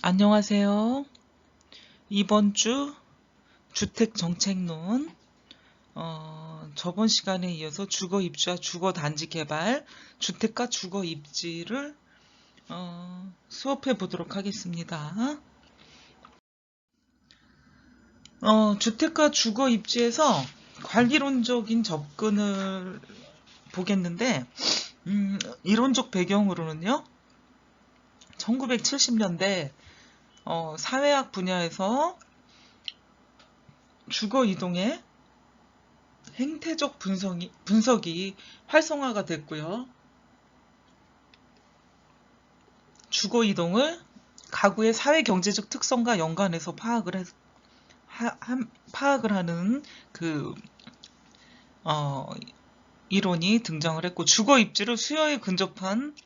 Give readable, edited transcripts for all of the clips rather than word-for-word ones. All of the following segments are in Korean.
안녕하세요. 이번 주 주택정책론, 저번 시간에 이어서 주거입주와 주거단지 개발, 주택가 주거입지를 수업해 보도록 하겠습니다. 주택가 주거입지에서 관리론적인 접근을 보겠는데, 이론적 배경으로는요, 1970년대 사회학 분야에서 주거 이동의 행태적 분석이 활성화가 됐고요. 주거 이동을 가구의 사회 경제적 특성과 연관해서 파악을 하는 이론이 등장을 했고, 주거 입지를 수요에 근접한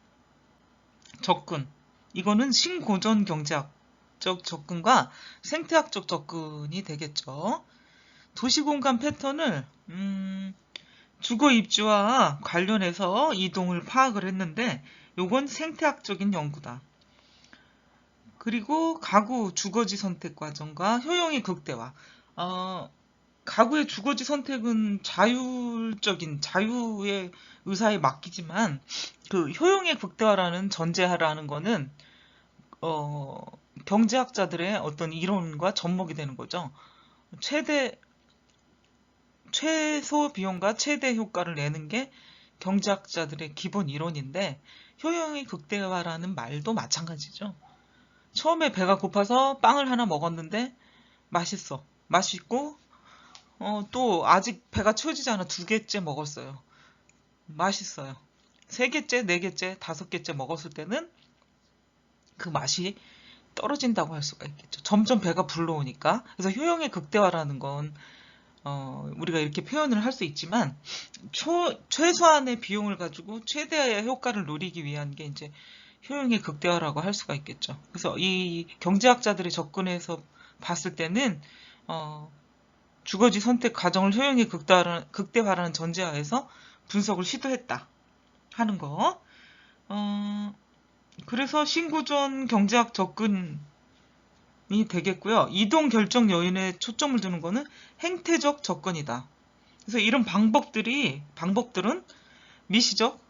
접근, 이거는 신고전 경제학적 접근과 생태학적 접근이 되겠죠. 도시공간 패턴을 주거 입지와 관련해서 이동을 파악을 했는데, 요건 생태학적인 연구다. 그리고 가구 주거지 선택 과정과 효용의 극대화. 가구의 주거지 선택은 자유의 의사에 맡기지만, 그 효용의 극대화라는 전제하라는 거는 경제학자들의 어떤 이론과 접목이 되는 거죠. 최소 비용과 최대 효과를 내는 게 경제학자들의 기본 이론인데, 효용의 극대화라는 말도 마찬가지죠. 처음에 배가 고파서 빵을 하나 먹었는데 맛있고, 또 아직 배가 채워지지 않아 2개째 먹었어요. 맛있어요. 3개째, 4개째, 5개째 먹었을 때는 그 맛이 떨어진다고 할 수가 있겠죠. 점점 배가 불러오니까. 그래서 효용의 극대화라는 건 우리가 이렇게 표현을 할 수 있지만, 최소한의 비용을 가지고 최대의 효과를 노리기 위한 게 이제 효용의 극대화라고 할 수가 있겠죠. 그래서 이 경제학자들의 접근에서 봤을 때는 주거지 선택 과정을 효용의 극대화라는 전제하에서 분석을 시도했다 하는 거. 그래서 신구전 경제학 접근이 되겠고요. 이동 결정 요인에 초점을 두는 거는 행태적 접근이다. 그래서 이런 방법들은 미시적,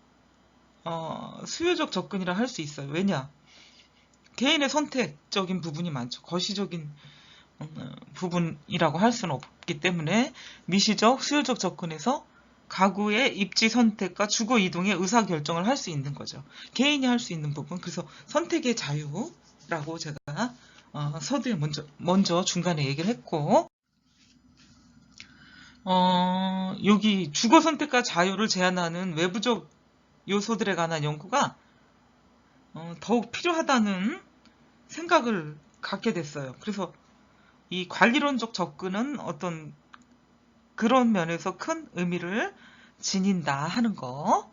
수요적 접근이라 할 수 있어요. 왜냐? 개인의 선택적인 부분이 많죠. 거시적인 부분이라고 할 수는 없기 때문에 미시적, 수요적 접근에서 가구의 입지 선택과 주거 이동의 의사결정을 할 수 있는 거죠. 개인이 할 수 있는 부분. 그래서 선택의 자유라고 제가 서두에 먼저 중간에 얘기를 했고, 여기 주거 선택과 자유를 제한하는 외부적 요소들에 관한 연구가 더욱 필요하다는 생각을 갖게 됐어요. 그래서 이 관리론적 접근은 어떤 그런 면에서 큰 의미를 지닌다 하는 거.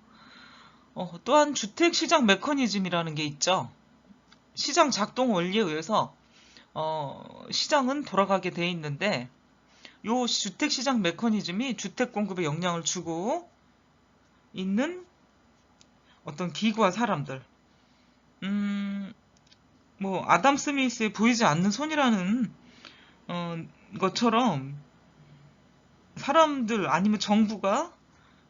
또한 주택시장 메커니즘이라는 게 있죠. 시장 작동 원리에 의해서 시장은 돌아가게 돼 있는데, 요 주택시장 메커니즘이 주택 공급에 영향을 주고 있는 어떤 기구와 사람들. 아담 스미스의 보이지 않는 손이라는 것처럼 사람들 아니면 정부가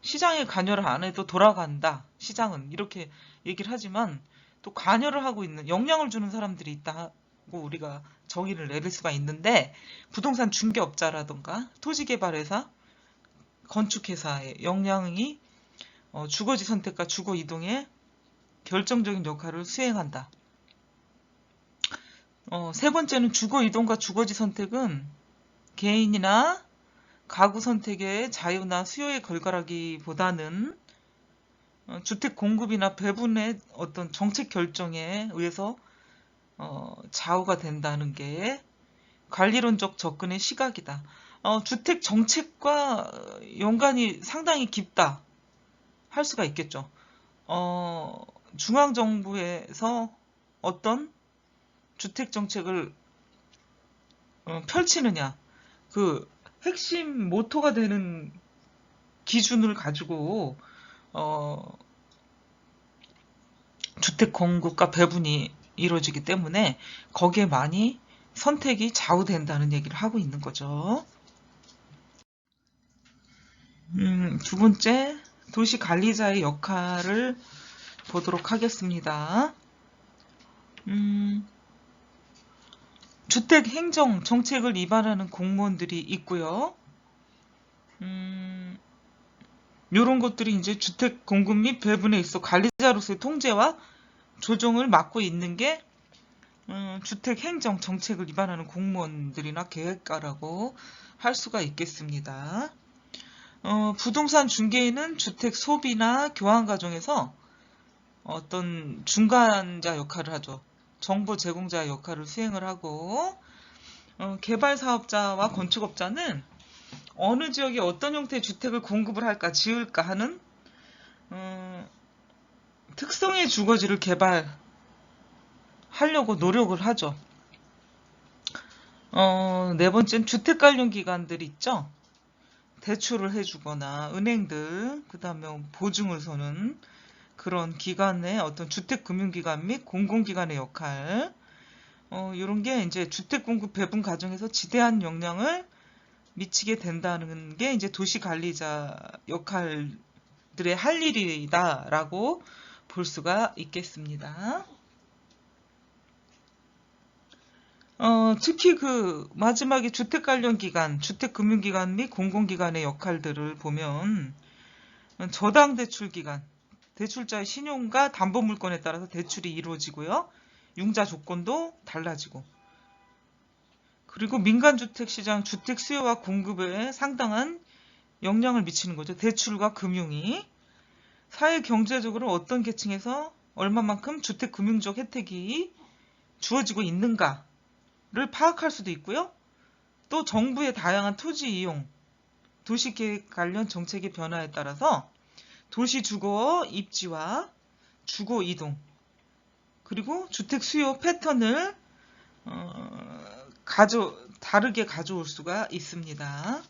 시장에 관여를 안 해도 돌아간다. 시장은 이렇게 얘기를 하지만, 또 관여를 하고 있는, 영향을 주는 사람들이 있다고 우리가 정의를 내릴 수가 있는데, 부동산 중개업자라던가 토지개발회사, 건축회사의 영향이 주거지 선택과 주거 이동에 결정적인 역할을 수행한다. 세 번째는 주거 이동과 주거지 선택은 개인이나 가구 선택의 자유나 수요에 걸거라기보다는 주택 공급이나 배분의 어떤 정책 결정에 의해서 좌우가 된다는 게 관리론적 접근의 시각이다. 주택 정책과 연관이 상당히 깊다 할 수가 있겠죠. 중앙정부에서 어떤 주택 정책을 펼치느냐, 그 핵심 모토가 되는 기준을 가지고 주택 공급과 배분이 이루어지기 때문에 거기에 많이 선택이 좌우된다는 얘기를 하고 있는 거죠. 두 번째, 도시 관리자의 역할을 보도록 하겠습니다. 주택 행정 정책을 위반하는 공무원들이 있고요. 이런 것들이 이제 주택 공급 및 배분에 있어 관리자로서의 통제와 조정을 맡고 있는 게 주택 행정 정책을 위반하는 공무원들이나 계획가라고 할 수가 있겠습니다. 부동산 중개인은 주택 소비나 교환 과정에서 어떤 중간자 역할을 하죠. 정보 제공자 역할을 수행을 하고, 개발 사업자와 건축업자는 어느 지역에 어떤 형태의 주택을 공급을 할까 지을까 하는 특성의 주거지를 개발하려고 노력을 하죠. 네 번째는 주택 관련 기관들 있죠. 대출을 해주거나 은행들, 그 다음에 보증을 서는 그런 기관의 어떤 주택금융기관 및 공공기관의 역할, 이런 게 이제 주택 공급 배분 과정에서 지대한 영향을 미치게 된다는 게 이제 도시관리자 역할들의 할 일이다라고 볼 수가 있겠습니다. 특히 그 마지막에 주택 관련 기관, 주택금융기관 및 공공기관의 역할들을 보면 저당 대출 기간, 대출자의 신용과 담보물건에 따라서 대출이 이루어지고요. 융자 조건도 달라지고, 그리고 민간주택시장 주택 수요와 공급에 상당한 영향을 미치는 거죠. 대출과 금융이 사회 경제적으로 어떤 계층에서 얼마만큼 주택금융적 혜택이 주어지고 있는가를 파악할 수도 있고요. 또 정부의 다양한 토지 이용, 도시계획 관련 정책의 변화에 따라서 도시 주거 입지와 주거 이동, 그리고 주택 수요 패턴을 다르게 가져올 수가 있습니다.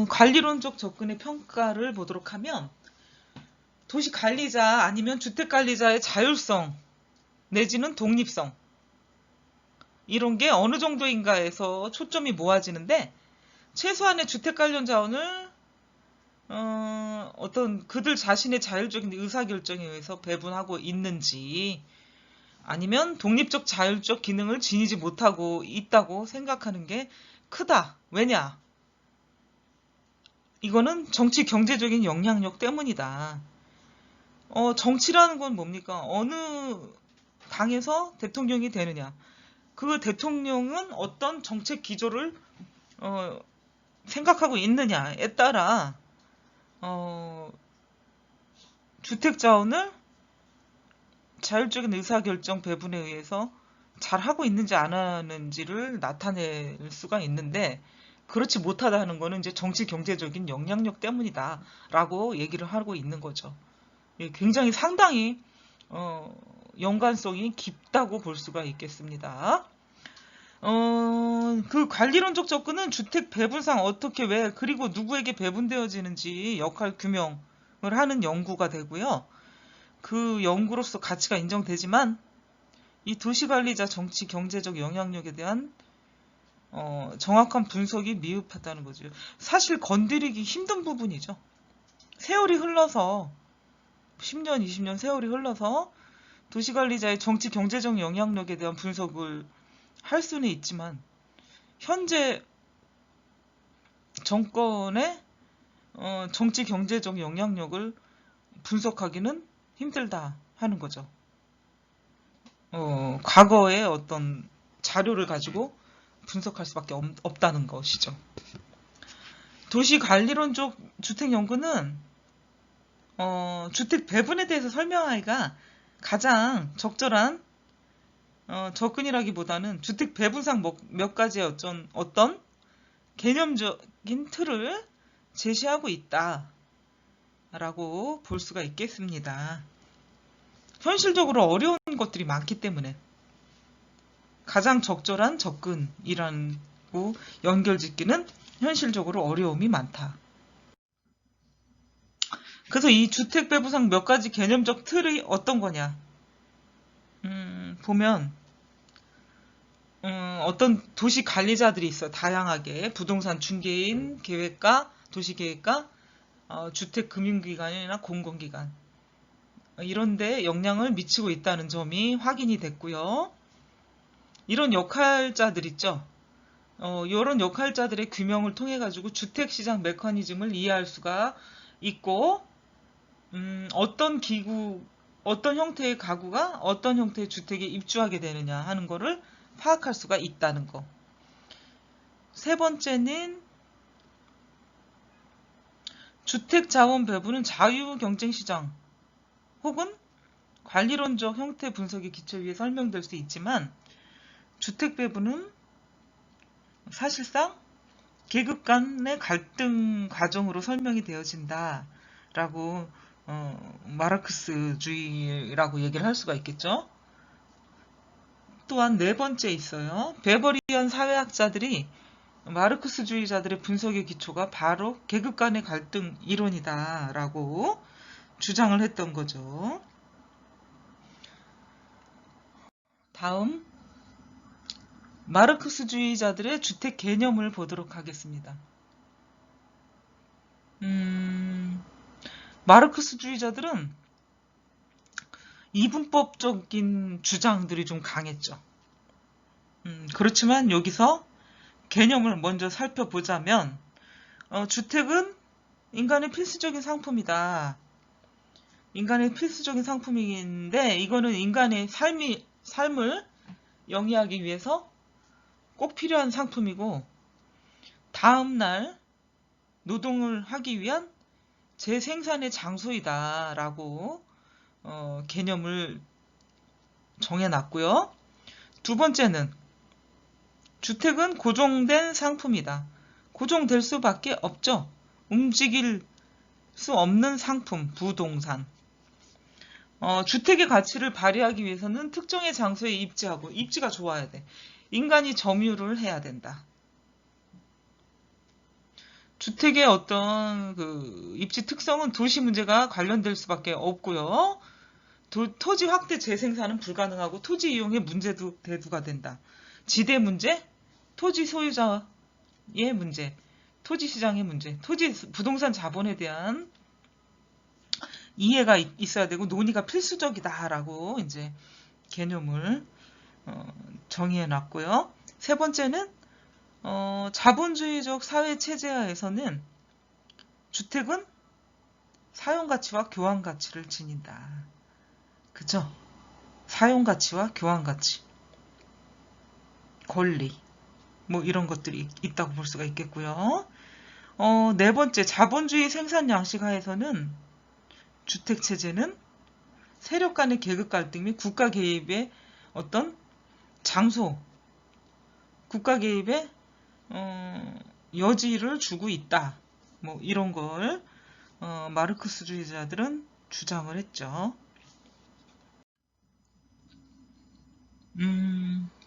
관리론적 접근의 평가를 보도록 하면, 도시관리자 아니면 주택관리자의 자율성 내지는 독립성, 이런 게 어느 정도인가에서 초점이 모아지는데, 최소한의 주택 관련 자원을 어떤 그들 자신의 자율적인 의사결정에 의해서 배분하고 있는지, 아니면 독립적 자율적 기능을 지니지 못하고 있다고 생각하는 게 크다. 왜냐? 이거는 정치 경제적인 영향력 때문이다. 정치라는 건 뭡니까? 어느 당에서 대통령이 되느냐. 그 대통령은 어떤 정책 기조를 생각하고 있느냐에 따라 주택 자원을 자율적인 의사결정 배분에 의해서 잘 하고 있는지 안 하는지를 나타낼 수가 있는데, 그렇지 못하다는 거는 이제 정치 경제적인 영향력 때문이다 라고 얘기를 하고 있는 거죠. 굉장히 상당히 연관성이 깊다고 볼 수가 있겠습니다. 그 관리론적 접근은 주택 배분상 어떻게 왜 그리고 누구에게 배분되어지는지 역할 규명을 하는 연구가 되고요. 그 연구로서 가치가 인정되지만 이 도시관리자 정치 경제적 영향력에 대한 정확한 분석이 미흡하다는 거죠. 사실 건드리기 힘든 부분이죠. 세월이 흘러서 10년, 20년 세월이 흘러서 도시관리자의 정치 경제적 영향력에 대한 분석을 할 수는 있지만 현재 정권의 정치 경제적 영향력을 분석하기는 힘들다 하는 거죠. 과거의 어떤 자료를 가지고 분석할 수밖에 없다는 것이죠. 도시관리론적 주택연구는 주택 배분에 대해서 설명하기가 가장 적절한 접근이라기보다는 주택 배분상 몇 가지의 어떤 개념적인 틀을 제시하고 있다라고 볼 수가 있겠습니다. 현실적으로 어려운 것들이 많기 때문에 가장 적절한 접근이라고 연결짓기는 현실적으로 어려움이 많다. 그래서 이 주택 배분상 몇 가지 개념적 틀이 어떤 거냐? 보면 어떤 도시 관리자들이 있어요. 다양하게 부동산 중개인, 계획가, 도시계획가, 주택금융기관이나 공공기관 이런 데 영향을 미치고 있다는 점이 확인이 됐고요. 이런 역할자들 있죠. 이런 역할자들의 규명을 통해 가지고 주택시장 메커니즘을 이해할 수가 있고 어떤 기구, 어떤 형태의 가구가 어떤 형태의 주택에 입주하게 되느냐 하는 거를 파악할 수가 있다는 거. 세 번째는 주택자원 배분은 자유경쟁시장 혹은 관리론적 형태 분석의 기초 위에 설명될 수 있지만 주택 배분은 사실상 계급 간의 갈등 과정으로 설명이 되어진다라고 마르크스주의라고 얘기를 할 수가 있겠죠. 또한 네 번째 있어요. 베버리안 사회학자들이 마르크스주의자들의 분석의 기초가 바로 계급 간의 갈등 이론이다라고 주장을 했던 거죠. 다음 마르크스주의자들의 주택 개념을 보도록 하겠습니다. 마르크스주의자들은 이분법적인 주장들이 좀 강했죠. 그렇지만 여기서 개념을 먼저 살펴보자면 주택은 인간의 필수적인 상품이다. 인간의 필수적인 상품인데 이거는 인간의 삶을 영위하기 위해서 꼭 필요한 상품이고 다음날 노동을 하기 위한 재생산의 장소이다 라고 개념을 정해놨고요. 두 번째는 주택은 고정된 상품이다. 고정될 수밖에 없죠. 움직일 수 없는 상품, 부동산. 주택의 가치를 발휘하기 위해서는 특정의 장소에 입지하고 입지가 좋아야 돼. 인간이 점유를 해야 된다. 주택의 어떤 그 입지 특성은 도시 문제가 관련될 수밖에 없고요. 토지 확대 재생산은 불가능하고 토지 이용의 문제도 대두가 된다. 지대 문제, 토지 소유자의 문제, 토지 시장의 문제, 토지 부동산 자본에 대한 이해가 있어야 되고 논의가 필수적이다라고 이제 개념을 정의해 놨고요. 세 번째는 자본주의적 사회 체제하에서는 주택은 사용가치와 교환가치를 지닌다. 그죠? 사용가치와 교환가치, 권리, 뭐 이런 것들이 있다고 볼 수가 있겠고요. 네 번째, 자본주의 생산 양식 하에서는 주택체제는 세력 간의 계급 갈등 및 국가 개입의 어떤 장소, 국가 개입의 여지를 주고 있다. 뭐 이런 걸 마르크스주의자들은 주장을 했죠.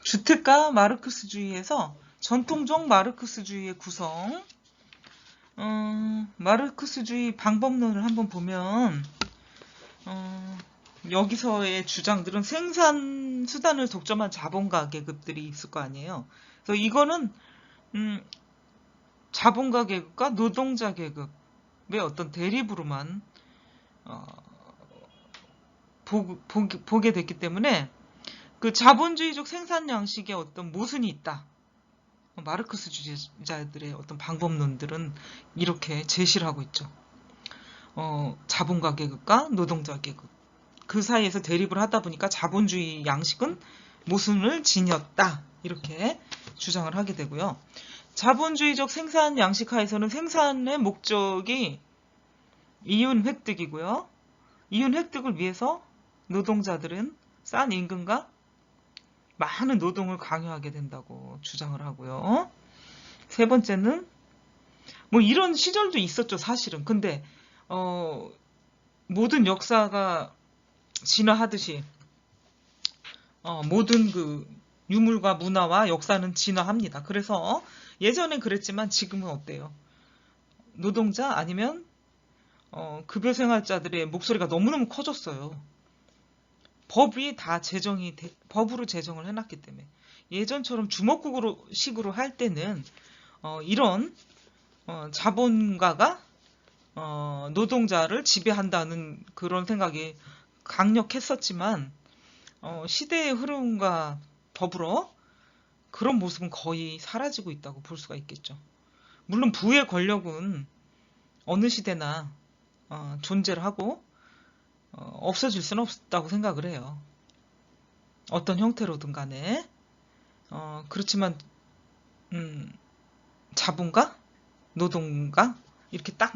주택가 마르크스주의에서 전통적 마르크스주의의 구성, 마르크스주의 방법론을 한번 보면 여기서의 주장들은 생산 수단을 독점한 자본가 계급들이 있을 거 아니에요. 그래서 이거는 자본가 계급과 노동자 계급의 어떤 대립으로만 보게 됐기 때문에 그 자본주의적 생산 양식에 어떤 모순이 있다. 마르크스주의자들의 어떤 방법론들은 이렇게 제시를 하고 있죠. 자본가 계급과 노동자 계급. 그 사이에서 대립을 하다 보니까 자본주의 양식은 모순을 지녔다. 이렇게 주장을 하게 되고요. 자본주의적 생산 양식 하에서는 생산의 목적이 이윤 획득이고요. 이윤 획득을 위해서 노동자들은 싼 임금과 많은 노동을 강요하게 된다고 주장을 하고요. 세 번째는 뭐 이런 시절도 있었죠, 사실은. 근데 모든 역사가 진화하듯이 모든 그 유물과 문화와 역사는 진화합니다. 그래서 예전엔 그랬지만 지금은 어때요? 노동자 아니면 급여생활자들의 목소리가 너무너무 커졌어요. 법이 다 법으로 제정을 해놨기 때문에 예전처럼 주먹구구로 식으로 할 때는 이런 자본가가 노동자를 지배한다는 그런 생각이 강력했었지만 시대의 흐름과 더불어 그런 모습은 거의 사라지고 있다고 볼 수가 있겠죠. 물론 부의 권력은 어느 시대나 존재를 하고 없어질 수는 없다고 생각을 해요. 어떤 형태로든 간에. 그렇지만 자본가, 노동가 이렇게 딱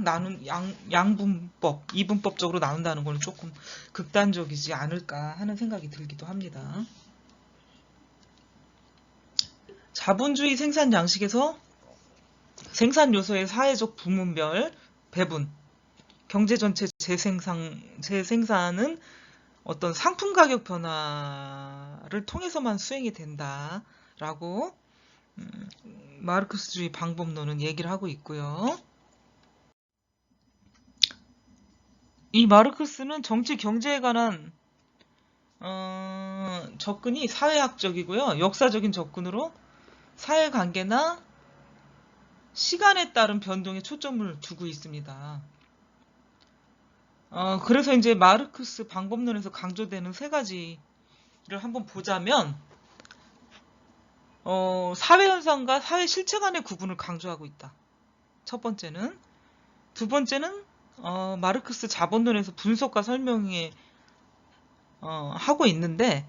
양분법, 이분법적으로 나눈다는 건 조금 극단적이지 않을까 하는 생각이 들기도 합니다. 자본주의 생산 양식에서 생산 요소의 사회적 부문별 배분, 경제 전체 재생산은 어떤 상품 가격 변화를 통해서만 수행이 된다라고 마르크스주의 방법론은 얘기를 하고 있고요. 이 마르크스는 정치 경제에 관한 접근이 사회학적이고요. 역사적인 접근으로 사회관계나 시간에 따른 변동에 초점을 두고 있습니다. 그래서 이제 마르크스 방법론에서 강조되는 세 가지를 한번 보자면 사회 현상과 사회 실체 간의 구분을 강조하고 있다. 첫 번째는. 두 번째는 마르크스 자본론에서 분석과 설명에 하고 있는데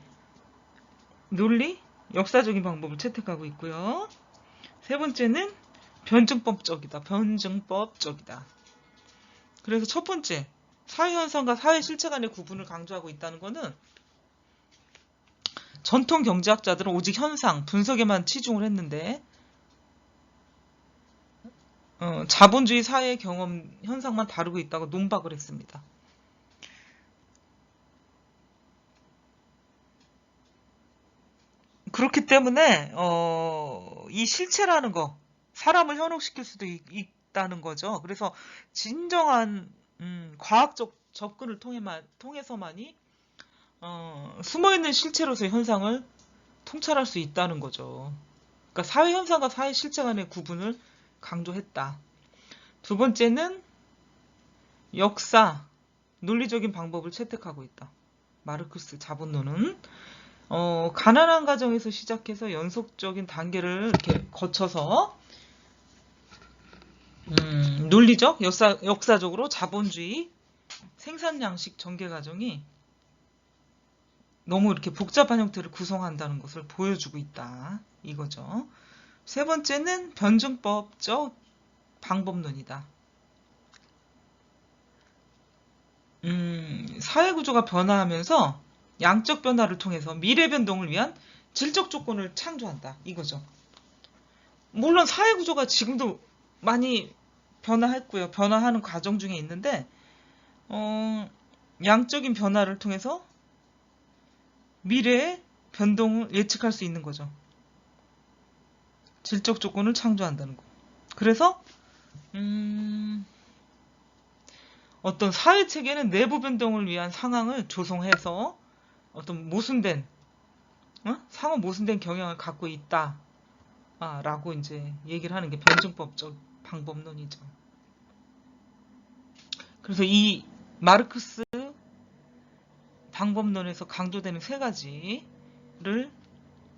논리, 역사적인 방법을 채택하고 있고요. 세 번째는 변증법적이다. 그래서 첫 번째, 사회 현상과 사회 실체 간의 구분을 강조하고 있다는 것은 전통 경제학자들은 오직 현상, 분석에만 치중을 했는데 자본주의 사회의 경험, 현상만 다루고 있다고 논박을 했습니다. 그렇기 때문에 이 실체라는 거, 사람을 현혹시킬 수도 있다는 거죠. 그래서 진정한 과학적 접근을 통해서만이 숨어있는 실체로서의 현상을 통찰할 수 있다는 거죠. 그러니까 사회 현상과 사회 실체 간의 구분을 강조했다. 두 번째는 역사, 논리적인 방법을 채택하고 있다. 마르크스 자본론은 가난한 가정에서 시작해서 연속적인 단계를 이렇게 거쳐서 논리적, 역사적으로 자본주의 생산 양식 전개 과정이 너무 이렇게 복잡한 형태를 구성한다는 것을 보여주고 있다. 이거죠. 세 번째는 변증법적 방법론이다. 사회구조가 변화하면서 양적 변화를 통해서 미래 변동을 위한 질적 조건을 창조한다. 이거죠. 물론 사회구조가 지금도 많이 변화했고요. 변화하는 과정 중에 있는데 양적인 변화를 통해서 미래의 변동을 예측할 수 있는 거죠. 질적 조건을 창조한다는 거. 그래서 어떤 사회 체계는 내부 변동을 위한 상황을 조성해서 어떤 모순된 상호 모순된 경향을 갖고 있다. 라고 이제 얘기를 하는 게 변증법적 방법론이죠. 그래서 이 마르크스 방법론에서 강조되는 세 가지를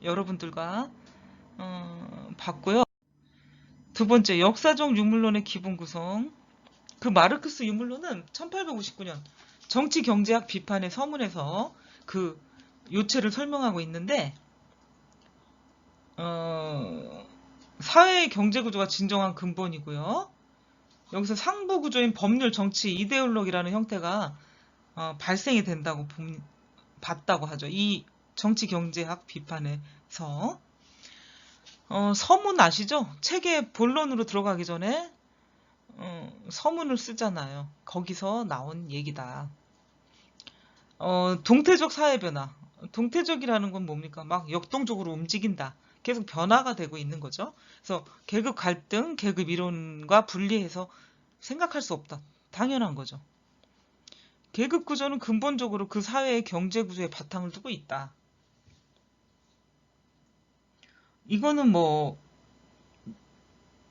여러분들과 봤고요. 두 번째, 역사적 유물론의 기본 구성. 그 마르크스 유물론은 1859년 정치 경제학 비판의 서문에서 그 요체를 설명하고 있는데 사회의 경제구조가 진정한 근본이고요. 여기서 상부구조인 법률, 정치, 이데올로기라는 형태가 발생이 된다고 봤다고 하죠. 이 정치 경제학 비판에서 서문 아시죠? 책의 본론으로 들어가기 전에 서문을 쓰잖아요. 거기서 나온 얘기다. 동태적 사회 변화. 동태적이라는 건 뭡니까? 막 역동적으로 움직인다. 계속 변화가 되고 있는 거죠. 그래서 계급 갈등, 계급 이론과 분리해서 생각할 수 없다. 당연한 거죠. 계급 구조는 근본적으로 그 사회의 경제 구조에 바탕을 두고 있다. 이거는 뭐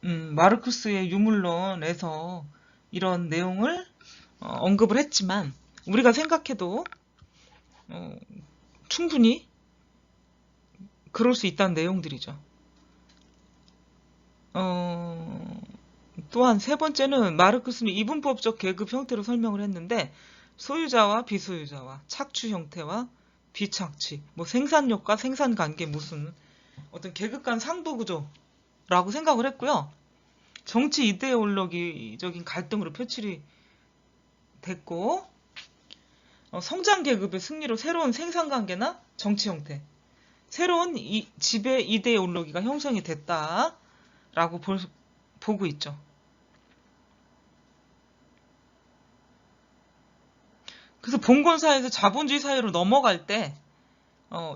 마르크스의 유물론에서 이런 내용을 언급을 했지만 우리가 생각해도 어, 충분히 그럴 수 있다는 내용들이죠. 또한 세 번째는 마르크스는 이분법적 계급 형태로 설명을 했는데 소유자와 비소유자와 착취 형태와 비착취, 뭐 생산력과 생산관계 무슨 어떤 계급 간 상부 구조라고 생각을 했고요. 정치 이데올로기적인 갈등으로 표출이 됐고 성장 계급의 승리로 새로운 생산관계나 정치 형태, 새로운 지배 이데올로기가 형성이 됐다라고 보고 있죠. 그래서 봉건사회에서 자본주의 사회로 넘어갈 때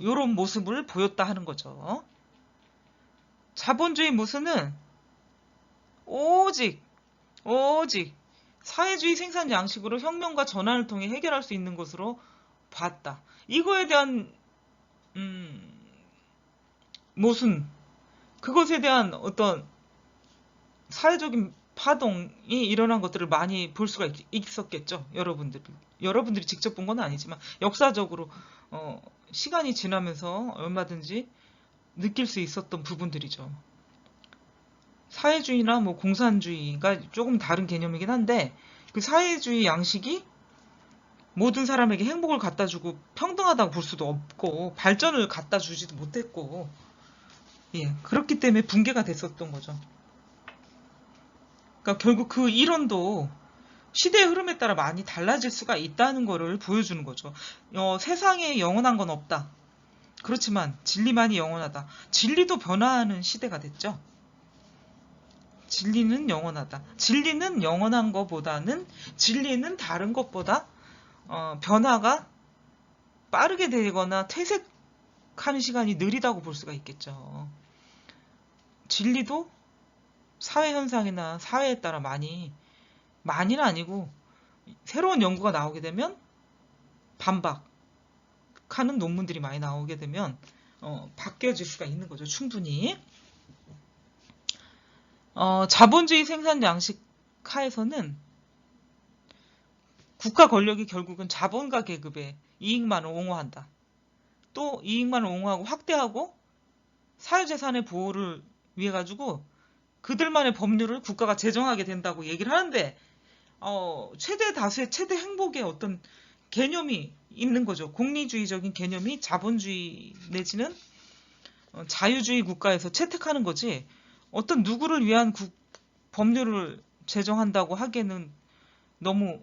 이런 모습을 보였다 하는 거죠. 자본주의 모습은 오직 사회주의 생산 양식으로 혁명과 전환을 통해 해결할 수 있는 것으로 봤다. 이거에 대한 모순, 그것에 대한 어떤 사회적인 파동이 일어난 것들을 많이 볼 수가 있었겠죠. 여러분들이 직접 본 건 아니지만 역사적으로 시간이 지나면서 얼마든지 느낄 수 있었던 부분들이죠. 사회주의나 뭐 공산주의가 조금 다른 개념이긴 한데 그 사회주의 양식이 모든 사람에게 행복을 갖다 주고 평등하다고 볼 수도 없고 발전을 갖다 주지도 못했고 그렇기 때문에 붕괴가 됐었던 거죠. 그러니까 결국 그 이론도 시대의 흐름에 따라 많이 달라질 수가 있다는 것을 보여주는 거죠. 세상에 영원한 건 없다. 그렇지만 진리만이 영원하다. 진리도 변화하는 시대가 됐죠. 진리는 영원하다. 진리는 영원한 것보다는 진리는 다른 것보다 변화가 빠르게 되거나 퇴색하는 시간이 느리다고 볼 수가 있겠죠. 진리도 사회 현상이나 사회에 따라 많이는 아니고 새로운 연구가 나오게 되면 반박하는 논문들이 많이 나오게 되면 바뀌어질 수가 있는 거죠. 충분히. 자본주의 생산 양식 하에서는 국가 권력이 결국은 자본가 계급의 이익만을 옹호한다. 또 이익만을 옹호하고 확대하고 사유재산의 보호를 위해 가지고 그들만의 법률을 국가가 제정하게 된다고 얘기를 하는데 최대 다수의 최대 행복의 어떤 개념이 있는 거죠. 공리주의적인 개념이 자본주의 내지는 자유주의 국가에서 채택하는 거지 어떤 누구를 위한 법률을 제정한다고 하기에는 너무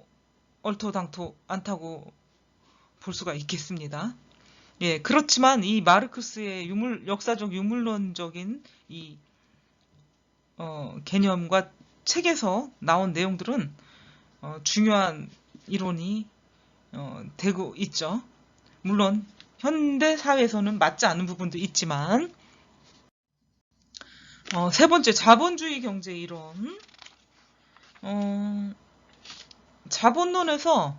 얼토당토 않다고 볼 수가 있겠습니다. 그렇지만 이 마르크스의 역사적 유물론적인 이 개념과 책에서 나온 내용들은 중요한 이론이 되고 있죠. 물론 현대 사회에서는 맞지 않는 부분도 있지만 세 번째 자본주의 경제 이론. 자본론에서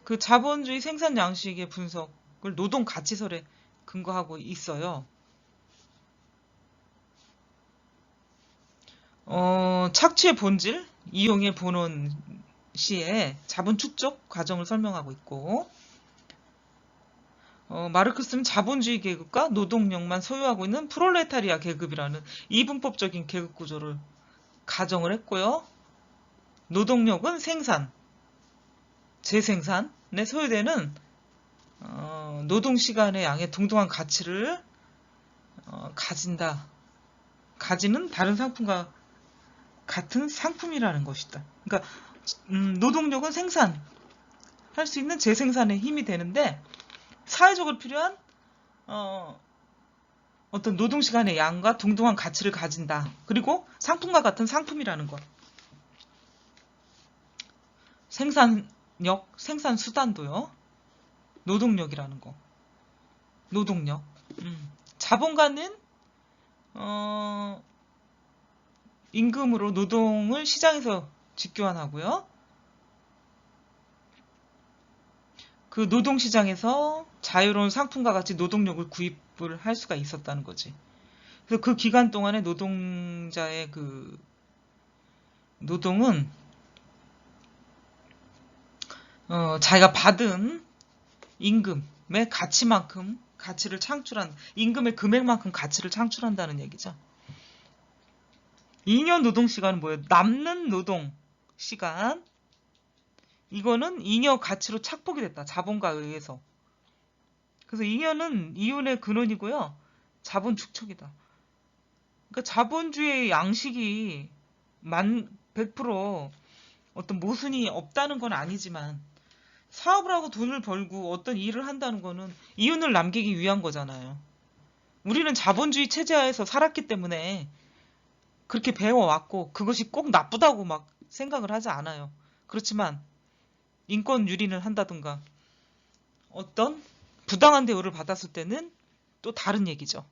그 자본주의 생산 양식의 분석을 노동 가치설에 근거하고 있어요. 착취의 본질, 이용의 본원 시에 자본 축적 과정을 설명하고 있고 마르크스는 자본주의 계급과 노동력만 소유하고 있는 프롤레타리아 계급이라는 이분법적인 계급 구조를 가정을 했고요. 노동력은 생산, 재생산에 소유되는 노동시간의 양의 동등한 가치를 가지는 다른 상품과 같은 상품이라는 것이다. 그러니까 노동력은 생산할 수 있는 재생산의 힘이 되는데 사회적으로 필요한 어떤 노동시간의 양과 동등한 가치를 가진다. 그리고 상품과 같은 상품이라는 것. 생산력, 생산수단도요. 노동력이라는 거. 노동력. 자본가는 임금으로 노동을 시장에서 직교환하고요. 그 노동시장에서 자유로운 상품과 같이 노동력을 구입을 할 수가 있었다는 거지. 그래서 그 기간 동안에 노동자의 그 노동은 자기가 받은 임금의 가치만큼 가치를 창출한 임금의 금액만큼 가치를 창출한다는 얘기죠. 잉여 노동 시간은 뭐예요? 남는 노동 시간. 이거는 잉여 가치로 착복이 됐다. 자본가에 의해서. 그래서 잉여는 이윤의 근원이고요. 자본 축척이다. 그러니까 자본주의 양식이 100% 어떤 모순이 없다는 건 아니지만 사업을 하고 돈을 벌고 어떤 일을 한다는 거는 이윤을 남기기 위한 거잖아요. 우리는 자본주의 체제하에서 살았기 때문에 그렇게 배워왔고 그것이 꼭 나쁘다고 막 생각을 하지 않아요. 그렇지만 인권 유린을 한다든가 어떤 부당한 대우를 받았을 때는 또 다른 얘기죠.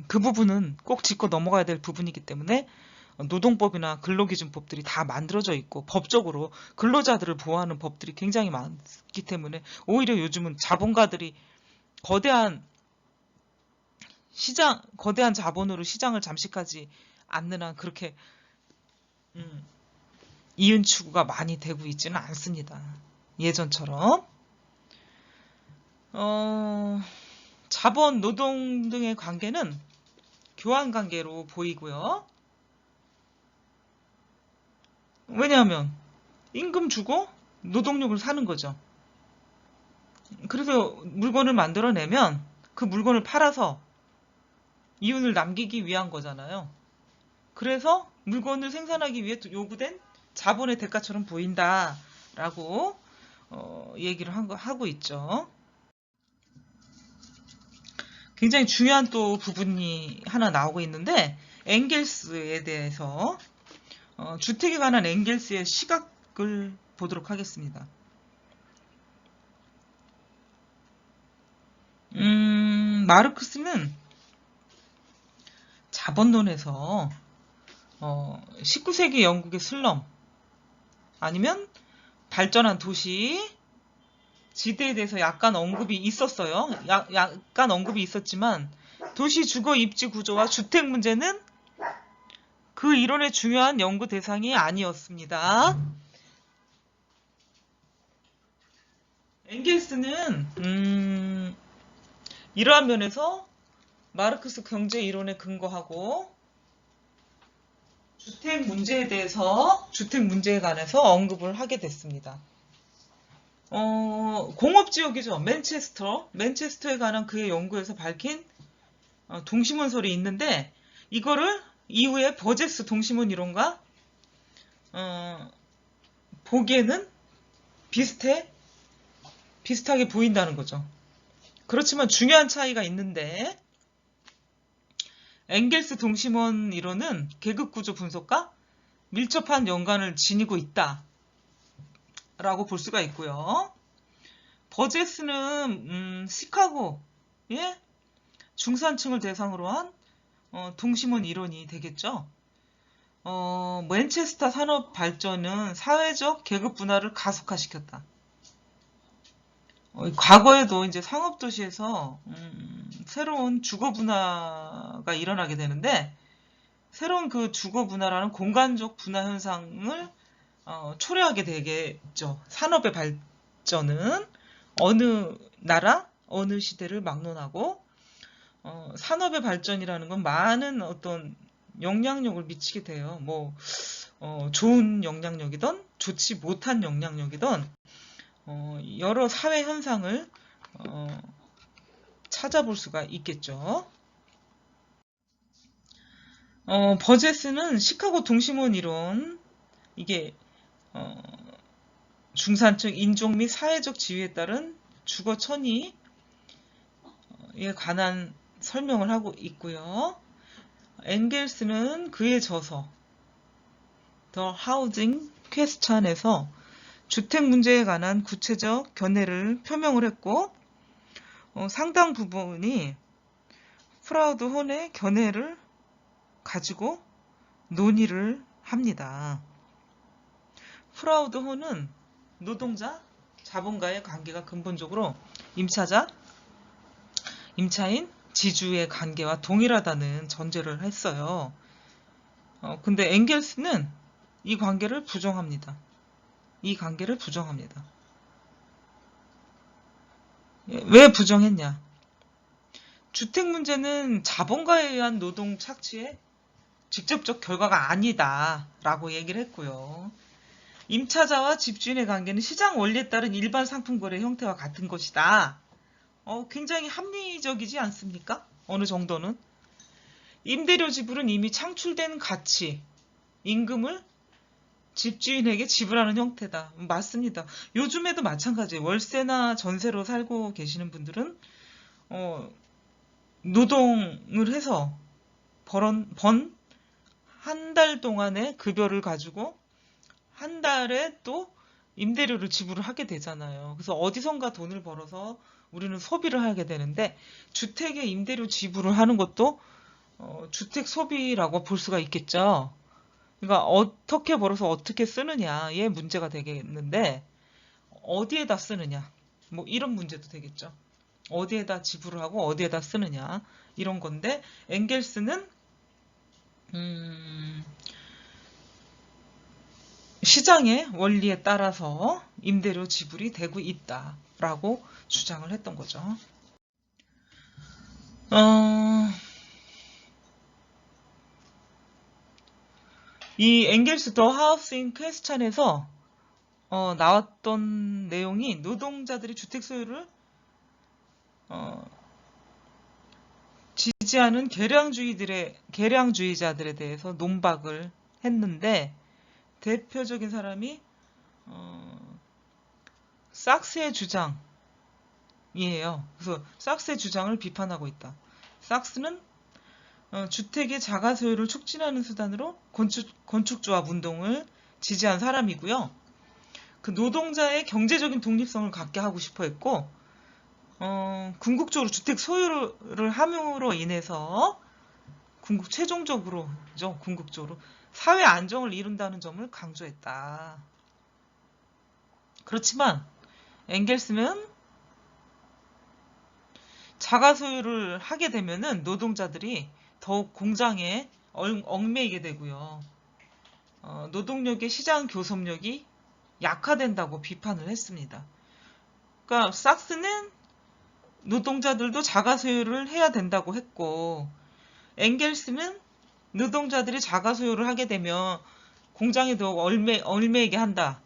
그 부분은 꼭 짚고 넘어가야 될 부분이기 때문에 노동법이나 근로기준법들이 다 만들어져 있고 법적으로 근로자들을 보호하는 법들이 굉장히 많기 때문에 오히려 요즘은 자본가들이 거대한 거대한 자본으로 시장을 잠식하지 않는 한 그렇게 이윤 추구가 많이 되고 있지는 않습니다. 예전처럼. 자본, 노동 등의 관계는 교환 관계로 보이고요. 왜냐하면 임금 주고 노동력을 사는 거죠. 그래서 물건을 만들어내면 그 물건을 팔아서 이윤을 남기기 위한 거잖아요. 그래서 물건을 생산하기 위해 요구된 자본의 대가처럼 보인다라고 얘기를 하고 있죠. 굉장히 중요한 또 부분이 하나 나오고 있는데 엥겔스에 대해서 주택에 관한 엥겔스의 시각을 보도록 하겠습니다. 마르크스는 자본론에서 19세기 영국의 슬럼 아니면 발전한 도시 지대에 대해서 약간 언급이 있었어요. 약간 언급이 있었지만 도시 주거 입지 구조와 주택 문제는 그 이론의 중요한 연구 대상이 아니었습니다. 엥겔스는 이러한 면에서 마르크스 경제 이론에 근거하고 주택 문제에 관해서 언급을 하게 됐습니다. 공업지역이죠. 맨체스터에 관한 그의 연구에서 밝힌 동심원설이 있는데 이거를 이후에 버제스 동심원 이론과 보기에는 비슷하게 보인다는 거죠. 그렇지만 중요한 차이가 있는데 엥겔스 동심원 이론은 계급구조 분석과 밀접한 연관을 지니고 있다 라고 볼 수가 있고요. 버제스는 시카고의 중산층을 대상으로 한 동심원 이론이 되겠죠. 맨체스터 산업 발전은 사회적 계급 분화를 가속화시켰다. 과거에도 이제 상업도시에서 새로운 주거 분화가 일어나게 되는데 새로운 그 주거 분화라는 공간적 분화 현상을 초래하게 되겠죠. 산업의 발전은 어느 나라, 어느 시대를 막론하고 산업의 발전이라는 건 많은 어떤 영향력을 미치게 돼요. 뭐 좋은 영향력이든 좋지 못한 영향력이든 여러 사회 현상을 찾아볼 수가 있겠죠. 버제스는 시카고 동심원 이론 이게 중산층 인종 및 사회적 지위에 따른 주거 천위에 관한 설명을 하고 있고요. 엥겔스는 그의 저서 The Housing Question에서 주택 문제에 관한 구체적 견해를 표명을 했고 상당 부분이 프라우드 혼의 견해를 가지고 논의를 합니다. 프라우드 혼은 노동자, 자본가의 관계가 근본적으로 임차자, 임차인, 지주의 관계와 동일하다는 전제를 했어요. 근데 엥겔스는 이 관계를 부정합니다. 이 관계를 부정합니다. 왜 부정했냐? 주택 문제는 자본가에 의한 노동 착취의 직접적 결과가 아니다라고 얘기를 했고요. 임차자와 집주인의 관계는 시장 원리에 따른 일반 상품 거래 형태와 같은 것이다. 굉장히 합리적이지 않습니까? 어느 정도는. 임대료 지불은 이미 창출된 가치, 임금을 집주인에게 지불하는 형태다. 맞습니다. 요즘에도 마찬가지예요. 월세나 전세로 살고 계시는 분들은 노동을 해서 번 한 달 동안의 급여를 가지고 한 달에 또 임대료를 지불을 하게 되잖아요. 그래서 어디선가 돈을 벌어서 우리는 소비를 하게 되는데 주택에 임대료 지불을 하는 것도 주택 소비라고 볼 수가 있겠죠. 그러니까 어떻게 벌어서 어떻게 쓰느냐의 문제가 되겠는데 어디에다 쓰느냐 뭐 이런 문제도 되겠죠. 어디에다 지불을 하고 어디에다 쓰느냐 이런 건데 엥겔스는 시장의 원리에 따라서 임대료 지불이 되고 있다라고 주장을 했던 거죠. 이 엥겔스 더 하우스 인 퀘스천에서 나왔던 내용이 노동자들이 주택 소유를 지지하는 계량주의자들에 대해서 논박을 했는데 대표적인 사람이 삭스의 주장이에요. 그래서 삭스의 주장을 비판하고 있다. 삭스는 주택의 자가 소유를 촉진하는 수단으로 건축조합 운동을 지지한 사람이고요. 그 노동자의 경제적인 독립성을 갖게 하고 싶어 했고, 궁극적으로 주택 소유를 함으로 인해서 최종적으로 사회 안정을 이룬다는 점을 강조했다. 그렇지만 엥겔스는 자가 소유를 하게 되면은 노동자들이 더욱 공장에 얽매이게 되고요. 노동력의 시장 교섭력이 약화된다고 비판을 했습니다. 그러니까 삭스는 노동자들도 자가 소유를 해야 된다고 했고 엥겔스는 노동자들이 자가 소유를 하게 되면 공장에 더욱 얽매이게 한다.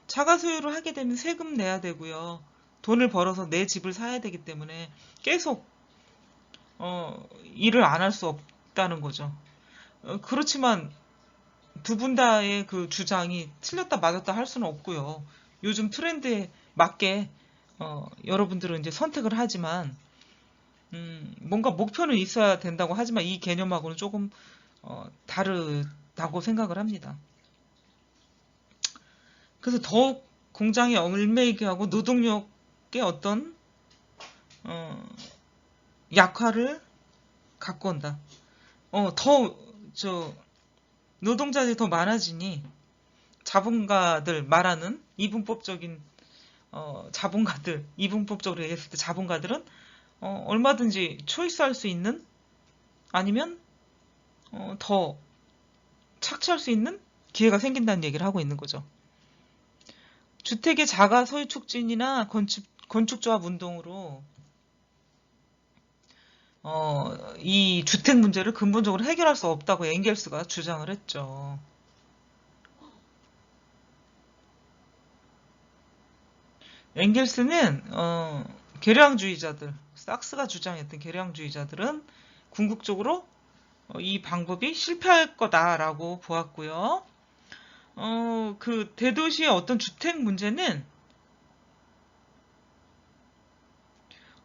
자가 소유를 하게 되면 세금 내야 되고요. 돈을 벌어서 내 집을 사야 되기 때문에 계속 일을 안 할 수 없다는 거죠. 그렇지만 두 분 다의 그 주장이 틀렸다 맞았다 할 수는 없고요. 요즘 트렌드에 맞게 여러분들은 이제 선택을 하지만 뭔가 목표는 있어야 된다고 하지만 이 개념하고는 조금 다르다고 생각을 합니다. 그래서 더욱 공장에 얽매이게 하고 노동력의 어떤 약화를 갖고 온다. 노동자들이 더 많아지니 자본가들 말하는 이분법적인 자본가들, 이분법적으로 얘기했을 때 자본가들은 얼마든지 초이스할 수 있는 아니면 더 착취할 수 있는 기회가 생긴다는 얘기를 하고 있는 거죠. 주택의 자가 소유 촉진이나 건축조합 운동으로 이 주택 문제를 근본적으로 해결할 수 없다고 엥겔스가 주장을 했죠. 엥겔스는 계량주의자들, 삭스가 주장했던 계량주의자들은 궁극적으로 이 방법이 실패할 거다라고 보았고요. 그 대도시의 어떤 주택 문제는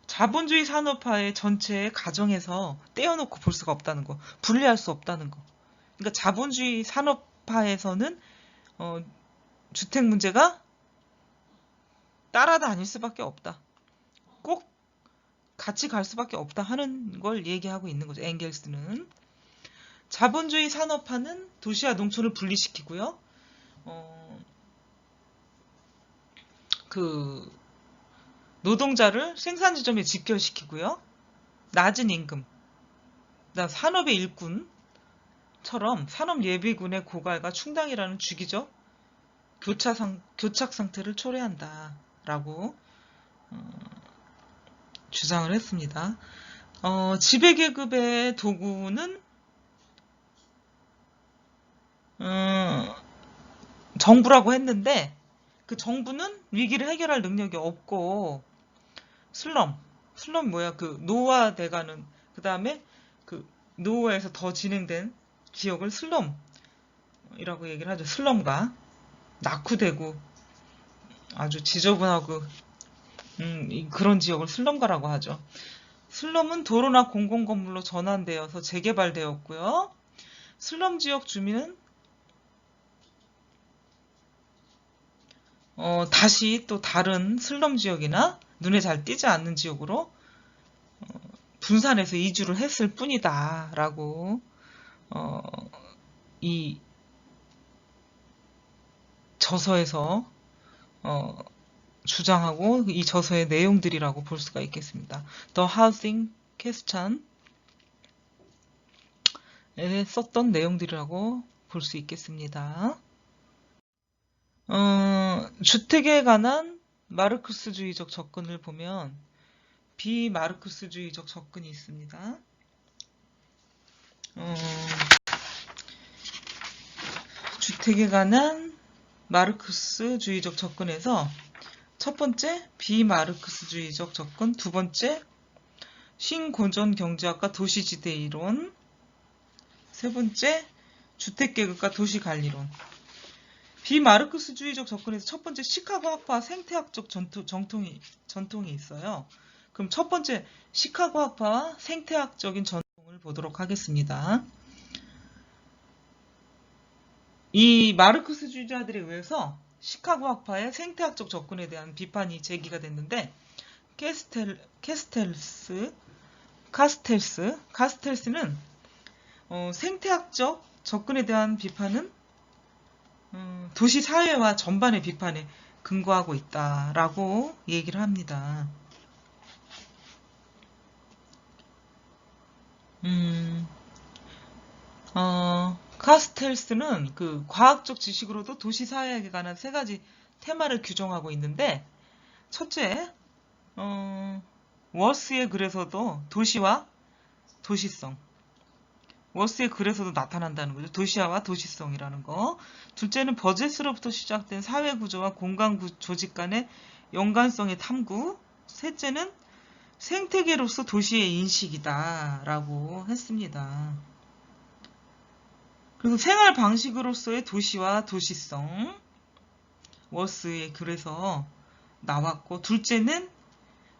자본주의 산업화의 전체의 가정에서 떼어놓고 볼 수가 없다는 거, 분리할 수 없다는 거. 그러니까 자본주의 산업화에서는 주택 문제가 따라다닐 수밖에 없다. 꼭 같이 갈 수밖에 없다 하는 걸 얘기하고 있는 거죠. 엥겔스는. 자본주의 산업화는 도시와 농촌을 분리시키고요. 그 노동자를 생산 지점에 직결시키고요. 낮은 임금, 그다음 산업의 일꾼처럼 산업 예비군의 고갈과 충당이라는 주기적 교착 상태를 초래한다라고 주장을 했습니다. 지배계급의 도구는 정부라고 했는데 그 정부는 위기를 해결할 능력이 없고 슬럼 뭐야? 그 노화돼가는 그 다음에 그 노후에서 더 진행된 지역을 슬럼이라고 얘기를 하죠. 슬럼가 낙후되고 아주 지저분하고 그런 지역을 슬럼가라고 하죠. 슬럼은 도로나 공공건물로 전환되어서 재개발되었고요. 슬럼 지역 주민은 다시 또 다른 슬럼 지역이나 눈에 잘 띄지 않는 지역으로 분산해서 이주를 했을 뿐이다 라고 이 저서에서 주장하고 이 저서의 내용들이라고 볼 수가 있겠습니다. The Housing Question에 썼던 내용들이라고 볼 수 있겠습니다. 주택에 관한 마르크스주의적 접근을 보면 비마르크스주의적 접근이 있습니다. 주택에 관한 마르크스주의적 접근에서 첫 번째 비마르크스주의적 접근, 두 번째 신고전경제학과 도시지대 이론, 세 번째 주택계급과 도시관리론. 비마르크스주의적 접근에서 첫 번째 시카고 학파 생태학적 전통이 있어요. 그럼 첫 번째 시카고 학파와 생태학적인 전통을 보도록 하겠습니다. 이 마르크스주의자들에 의해서 시카고 학파의 생태학적 접근에 대한 비판이 제기가 됐는데 카스텔스는 생태학적 접근에 대한 비판은 도시 사회와 전반의 비판에 근거하고 있다라고 얘기를 합니다. 카스텔스는 그 과학적 지식으로도 도시 사회에 관한 세 가지 테마를 규정하고 있는데, 첫째, 워스의 글에서도 도시와 도시성, 워스의 글에서도 나타난다는 거죠. 도시화와 도시성이라는 거. 둘째는 버젯으로부터 시작된 사회구조와 조직 간의 연관성의 탐구. 셋째는 생태계로서 도시의 인식이다 라고 했습니다. 그리고 생활 방식으로서의 도시와 도시성, 워스의 글에서 나왔고, 둘째는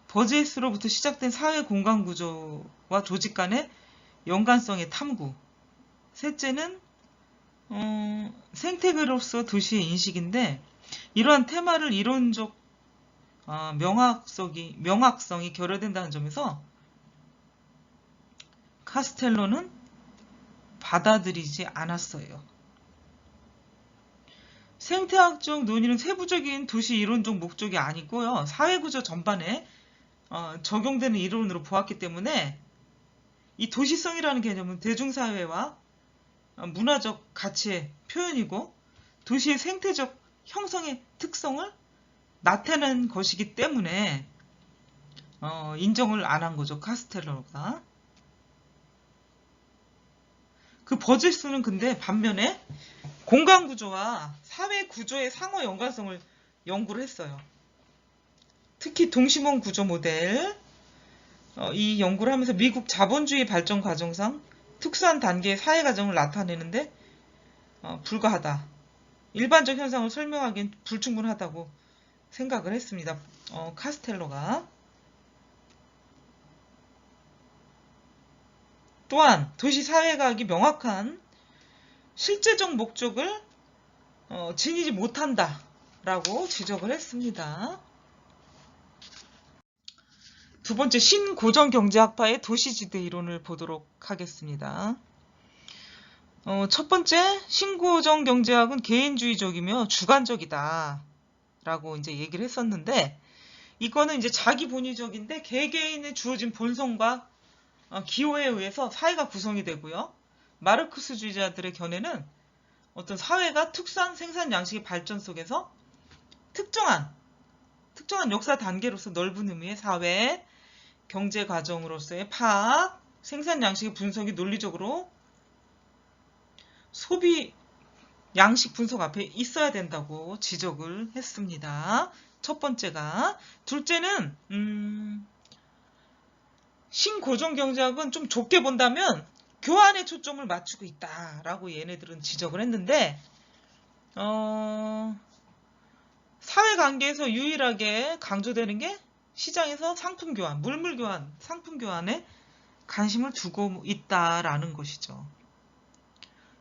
버젯으로부터 시작된 사회 공간 구조와 조직 간의 연관성의 탐구, 셋째는 생태계로서 도시의 인식인데, 이러한 테마를 이론적 명확성이 결여된다는 점에서 카스텔로는 받아들이지 않았어요. 생태학적 논의는 세부적인 도시 이론적 목적이 아니고요. 사회구조 전반에 적용되는 이론으로 보았기 때문에 이 도시성이라는 개념은 대중사회와 문화적 가치의 표현이고 도시의 생태적 형성의 특성을 나타내는 것이기 때문에 인정을 안 한 거죠. 카스텔로가. 그 버젯스는 근데 반면에 공간구조와 사회구조의 상호 연관성을 연구를 했어요. 특히 동심원 구조 모델, 이 연구를 하면서 미국 자본주의 발전 과정상 특수한 단계의 사회 과정을 나타내는데 불가하다. 일반적 현상을 설명하기엔 불충분하다고 생각을 했습니다. 카스텔로가. 또한 도시 사회과학이 명확한 실제적 목적을 지니지 못한다 라고 지적을 했습니다. 두 번째, 신고전경제학파의 도시지대 이론을 보도록 하겠습니다. 첫 번째, 신고전경제학은 개인주의적이며 주관적이다 라고 이제 얘기를 했었는데, 이거는 이제 자기 본위적인데 개개인의 주어진 본성과 기호에 의해서 사회가 구성이 되고요. 마르크스주의자들의 견해는 어떤 사회가 특수한 생산 양식의 발전 속에서 특정한 역사 단계로서 넓은 의미의 사회, 경제 과정으로서의 파악, 생산 양식의 분석이 논리적으로 소비 양식 분석 앞에 있어야 된다고 지적을 했습니다. 첫 번째가. 둘째는 신고정 경제학은 좀 좁게 본다면 교환에 초점을 맞추고 있다라고 얘네들은 지적을 했는데, 사회관계에서 유일하게 강조되는 게 시장에서 상품 교환, 물물 교환, 상품 교환에 관심을 두고 있다라는 것이죠.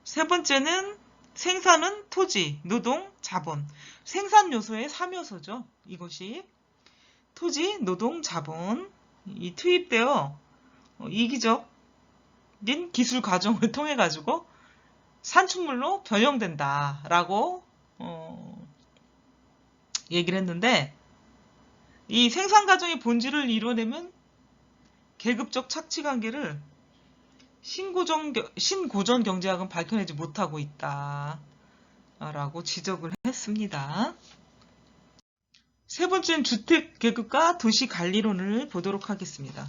세 번째는 생산은 토지, 노동, 자본. 생산 요소의 3요소죠. 이것이 토지, 노동, 자본이 투입되어 이기적인 기술 과정을 통해 가지고 산출물로 변형된다라고 얘기를 했는데, 이 생산 과정의 본질을 이뤄내면 계급적 착취 관계를 신고전 경제학은 밝혀내지 못하고 있다라고 지적을 했습니다. 세 번째는 주택 계급과 도시 관리론을 보도록 하겠습니다.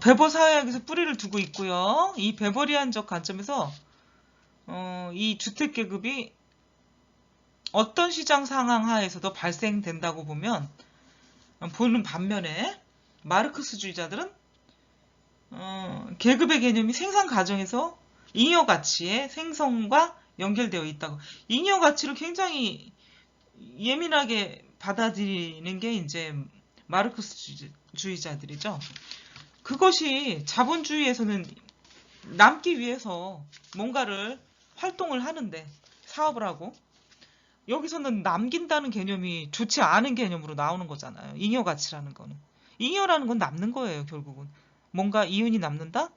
베버 사회학에서 뿌리를 두고 있고요. 이 베버리안적 관점에서 이 주택 계급이 어떤 시장 상황 하에서도 발생된다고 보는 반면에, 마르크스주의자들은 계급의 개념이 생산 과정에서 잉여 가치의 생성과 연결되어 있다고. 잉여 가치를 굉장히 예민하게 받아들이는 게 이제 마르크스주의자들이죠. 그것이 자본주의에서는 남기 위해서 뭔가를 활동을 하는데, 사업을 하고, 여기서는 남긴다는 개념이 좋지 않은 개념으로 나오는 거잖아요. 잉여 가치라는 거는. 잉여라는 건 남는 거예요, 결국은. 뭔가 이윤이 남는다?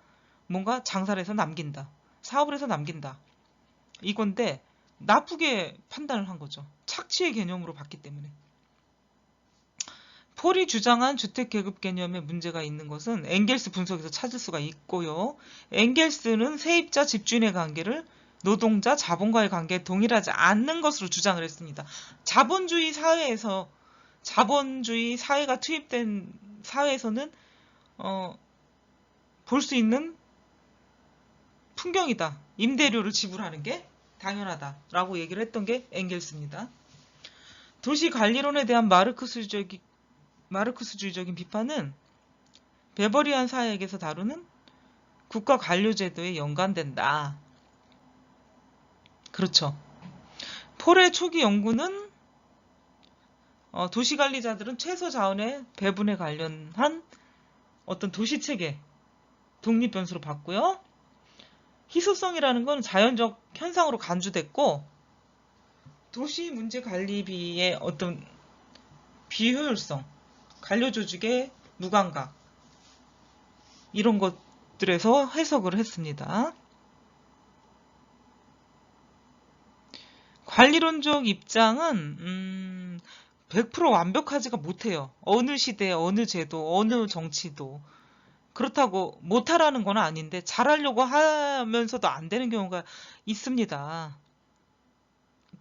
뭔가 장사를 해서 남긴다. 사업을 해서 남긴다. 이건데 나쁘게 판단을 한 거죠. 착취의 개념으로 봤기 때문에. 폴이 주장한 주택계급 개념에 문제가 있는 것은 엥겔스 분석에서 찾을 수가 있고요. 엥겔스는 세입자 집주인의 관계를 노동자 자본과의 관계에 동일하지 않는 것으로 주장을 했습니다. 자본주의 사회가 투입된 사회에서는 볼 수 있는 풍경이다. 임대료를 지불하는 게 당연하다라고 얘기를 했던 게 엥겔스입니다. 도시관리론에 대한 마르크스주의적인 비판은 베버리안 사회에서 다루는 국가관료제도에 연관된다. 그렇죠. 폴의 초기 연구는 도시관리자들은 최소 자원의 배분에 관련한 어떤 도시체계 독립변수로 봤고요. 희소성이라는 건 자연적 현상으로 간주됐고, 도시 문제 관리비의 어떤 비효율성, 관료조직의 무감각, 이런 것들에서 해석을 했습니다. 관리론적 입장은 100% 완벽하지가 못해요. 어느 시대, 어느 제도, 어느 정치도. 그렇다고 못하라는 건 아닌데 잘하려고 하면서도 안 되는 경우가 있습니다.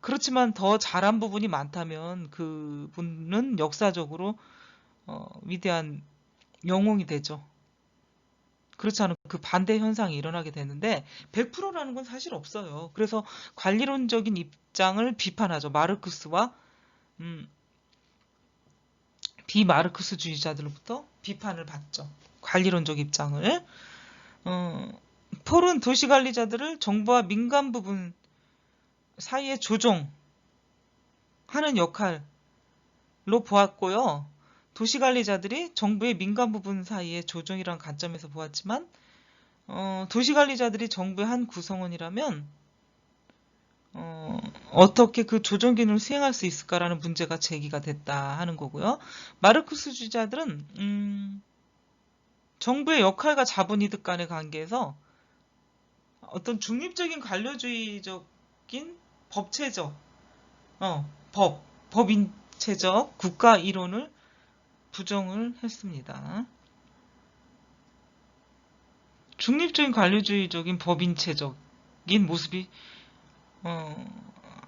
그렇지만 더 잘한 부분이 많다면 그분은 역사적으로 위대한 영웅이 되죠. 그렇지 않으면 그 반대 현상이 일어나게 되는데 100%라는 건 사실 없어요. 그래서 관리론적인 입장을 비판하죠. 마르크스와 비마르크스주의자들로부터 비판을 받죠. 관리론적 입장을. 폴은 도시관리자들을 정부와 민간 부분 사이에 조종하는 역할로 보았고요. 도시관리자들이 정부의 민간 부분 사이의 조종이라는 관점에서 보았지만, 도시관리자들이 정부의 한 구성원이라면 어떻게 그 조정 기능을 수행할 수 있을까라는 문제가 제기가 됐다 하는 거고요. 마르크스주의자들은 정부의 역할과 자본이득 간의 관계에서 어떤 중립적인 관료주의적인 법체적 법인체적 국가 이론을 부정을 했습니다. 중립적인 관료주의적인 법인체적인 모습이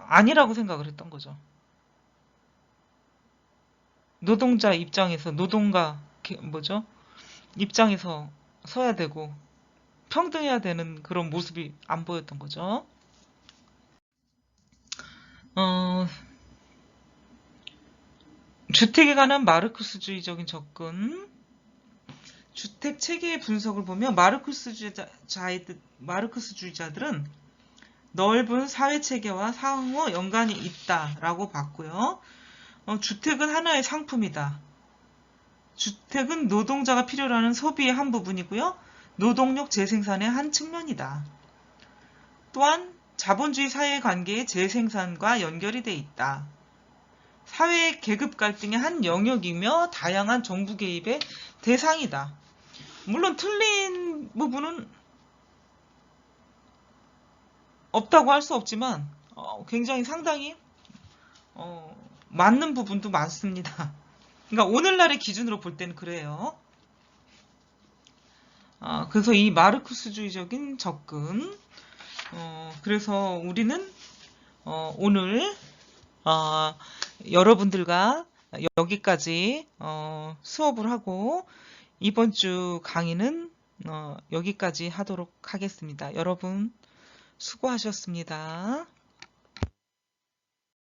아니라고 생각을 했던 거죠. 노동자 입장에서 입장에서 서야 되고 평등해야 되는 그런 모습이 안 보였던 거죠. 주택에 관한 마르크스주의적인 접근. 주택 체계의 분석을 보면 마르크스주의자들은 넓은 사회 체계와 상호 연관이 있다라고 봤고요. 주택은 하나의 상품이다. 주택은 노동자가 필요로 하는 소비의 한 부분이고요. 노동력 재생산의 한 측면이다. 또한 자본주의 사회관계의 재생산과 연결이 돼 있다. 사회의 계급 갈등의 한 영역이며 다양한 정부 개입의 대상이다. 물론 틀린 부분은 없다고 할 수 없지만 굉장히 상당히 맞는 부분도 많습니다. 그러니까 오늘날의 기준으로 볼 때는 그래요. 그래서 이 마르크스주의적인 접근. 그래서 우리는 오늘 여러분들과 여기까지 수업을 하고 이번 주 강의는 여기까지 하도록 하겠습니다. 여러분 수고하셨습니다.